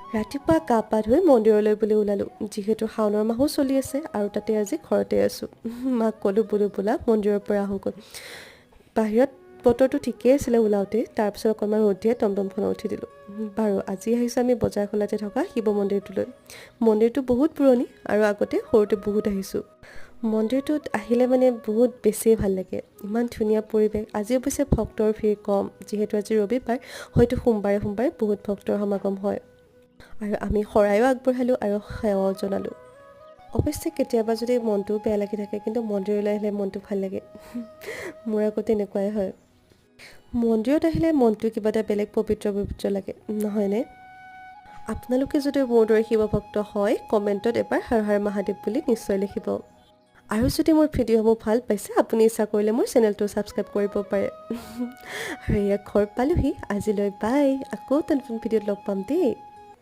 ৰাতিপুৱা গা পা ধুই মন্দিৰলৈ বুলি ওলালোঁ যিহেতু শাওণৰ মাহো চলি আছে আৰু তাতে আজি ঘৰতে আছোঁ মাক ক'লোঁ বোলো বোলা মন্দিৰৰ পৰা আহোঁগৈ বাহিৰত বতৰটো ঠিকেই আছিলে ওলাওঁতে তাৰপিছত অকণমান ৰ'দ দিয়ে টমটমখনত উঠি দিলোঁ বাৰু আজি আহিছোঁ আমি বজাৰখনতে থকা শিৱ মন্দিৰটোলৈ মন্দিৰটো বহুত পুৰণি আৰু আগতে সৰুতে বহুত আহিছোঁ মন্দিৰটোত আহিলে মানে বহুত বেছিয়ে ভাল লাগে ইমান ধুনীয়া পৰিৱেশ আজি অৱশ্যে ভক্তৰ ভিৰ কম যিহেতু আজি ৰবিবাৰ হয়তো সোমবাৰে বহুত ভক্তৰ সমাগম হয় আৰু আমি শৰাইও আগবঢ়ালোঁ আৰু সেৱাও জনালোঁ অৱশ্যে কেতিয়াবা যদি মনটো বেয়া লাগি থাকে কিন্তু মন্দিৰলৈ আহিলে মনটো ভাল লাগে মোৰ আকৌ তেনেকুৱাই হয় মন্দিৰত আহিলে মনটো কিবা এটা বেলেগ পবিত্ৰ লাগে নহয়নে আপোনালোকে যদি মোৰ দৰে শিৱ ভক্ত হয় কমেণ্টত এবাৰ হৰ হৰ মহাদেৱ বুলি নিশ্চয় লিখিব আৰু যদি মোৰ ভিডিঅ'সমূহ ভাল পাইছে আপুনি ইচ্ছা কৰিলে মোৰ চেনেলটো ছাবস্ক্ৰাইব কৰিব পাৰে আৰু এয়া ঘৰ পালোহি আজিলৈ বাই আকৌ নতুন ভিডিঅ'ত লগ পাম দেই